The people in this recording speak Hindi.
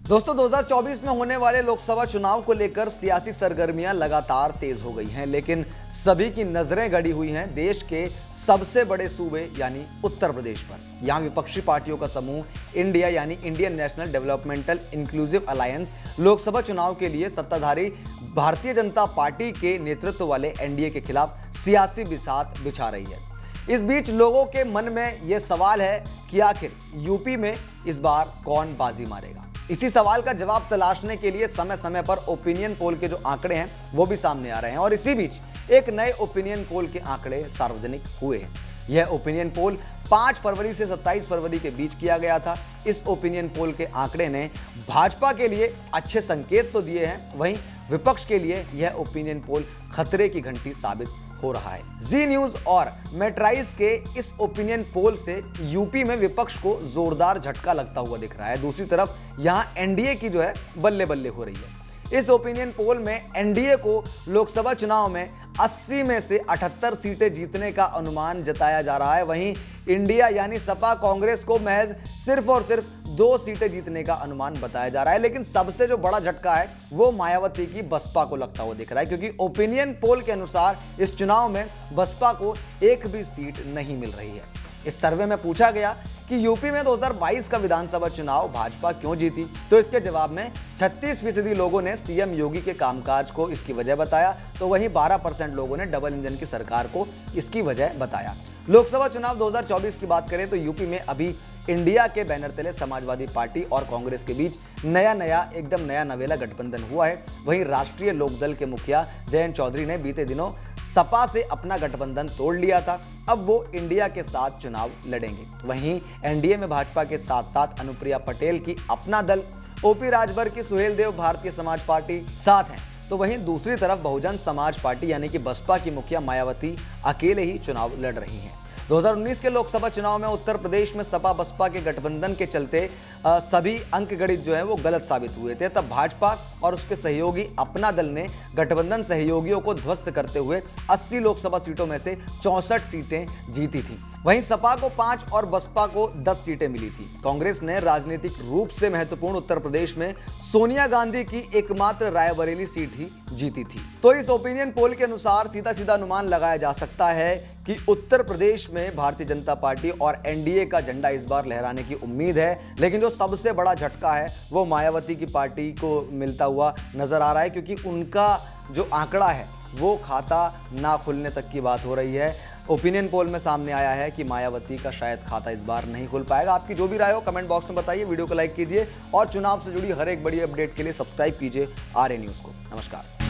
दोस्तों 2024 में होने वाले लोकसभा चुनाव को लेकर सियासी सरगर्मियां लगातार तेज हो गई हैं, लेकिन सभी की नजरें गड़ी हुई हैं देश के सबसे बड़े सूबे यानी उत्तर प्रदेश पर। यहां विपक्षी पार्टियों का समूह इंडिया यानी Indian national developmental inclusive alliance Lok Sabha चुनाव के लिए सत्ताधारी भारतीय जनता पार्टी के नेतृत्व वाले एनडीए के खिलाफ सियासी बिसात बिछा रही है। इस बीच लोगों के मन में यह सवाल है कि आखिर यूपी में इस बार कौन बाजी मारेगा। इसी सवाल का जवाब तलाशने के लिए समय समय पर ओपिनियन पोल के जो आंकड़े हैं वो भी सामने आ रहे हैं और इसी बीच एक नए ओपिनियन पोल के आंकड़े सार्वजनिक हुए हैं। यह ओपिनियन पोल 5 फरवरी से 27 फरवरी के बीच किया गया था। इस ओपिनियन पोल के आंकड़े ने भाजपा के लिए अच्छे संकेत तो दिए हैं, वहीं विपक्ष के लिए यह ओपिनियन पोल खतरे की घंटी साबित हो रहा है। जी न्यूज और मेट्राइज के इस ओपिनियन पोल से यूपी में विपक्ष को जोरदार झटका लगता हुआ दिख रहा है। दूसरी तरफ यहां एनडीए की जो है बल्ले बल्ले हो रही है। इस ओपिनियन पोल में एनडीए को लोकसभा चुनाव में 80 में से 78 सीटें जीतने का अनुमान जताया जा रहा है। वहीं इंडिया यानी सपा कांग्रेस को महज सिर्फ और सिर्फ 2 सीटें जीतने का अनुमान बताया जा रहा है। लेकिन सबसे जो बड़ा झटका है वो मायावती की बसपा को लगता हुआ दिख रहा है, क्योंकि ओपिनियन पोल के अनुसार इस चुनाव में बसपा को एक भी सीट नहीं मिल रही है। इस सर्वे में पूछा गया कि यूपी में 2022 का विधानसभा चुनाव भाजपा क्यों जीती, तो इसके जवाब में 36% लोगों ने सीएम योगी के कामकाज को इसकी वजह बताया, तो वहीं 12% लोगों ने डबल इंजन की सरकार को इसकी वजह बताया। लोकसभा चुनाव 2024 की बात करें तो यूपी में अभी इंडिया के बैनर तले समाजवादी पार्टी और कांग्रेस के बीच एकदम नया नवेला गठबंधन हुआ है। वहीं राष्ट्रीय लोकदल के मुखिया जयंत चौधरी ने बीते दिनों सपा से अपना गठबंधन तोड़ लिया था। अब वो इंडिया के साथ चुनाव लड़ेंगे। वहीं एनडीए में भाजपा के साथ साथ अनुप्रिया पटेल की अपना दल, ओपी राजभर की सुहेल देव भारतीय समाज पार्टी साथ हैं, तो वहीं दूसरी तरफ बहुजन समाज पार्टी यानी कि बसपा की मुखिया मायावती अकेले ही चुनाव लड़ रही हैं। 2019 के लोकसभा चुनाव में उत्तर प्रदेश में सपा बसपा के गठबंधन के चलते सभी अंकगणित जो है वो गलत साबित हुए थे। तब भाजपा और उसके सहयोगी अपना दल ने गठबंधन सहयोगियों को ध्वस्त करते हुए 80 लोकसभा सीटों में से 64 सीटें जीती थी। वहीं सपा को 5 और बसपा को 10 सीटें मिली थी। कांग्रेस ने राजनीतिक रूप से महत्वपूर्ण उत्तर प्रदेश में सोनिया गांधी की एकमात्र रायबरेली सीट ही जीती थी। तो इस ओपिनियन पोल के अनुसार सीधा सीधा अनुमान लगाया जा सकता है कि उत्तर प्रदेश में भारतीय जनता पार्टी और एनडीए का झंडा इस बार लहराने की उम्मीद है। लेकिन जो सबसे बड़ा झटका है वो मायावती की पार्टी को मिलता हुआ नजर आ रहा है, क्योंकि उनका जो आंकड़ा है वो खाता ना खुलने तक की बात हो रही है। ओपिनियन पोल में सामने आया है कि मायावती का शायद खाता इस बार नहीं खुल पाएगा। आपकी जो भी राय हो कमेंट बॉक्स में बताइए, वीडियो को लाइक कीजिए और चुनाव से जुड़ी हर एक बड़ी अपडेट के लिए सब्सक्राइब कीजिए आरए न्यूज़ को। नमस्कार।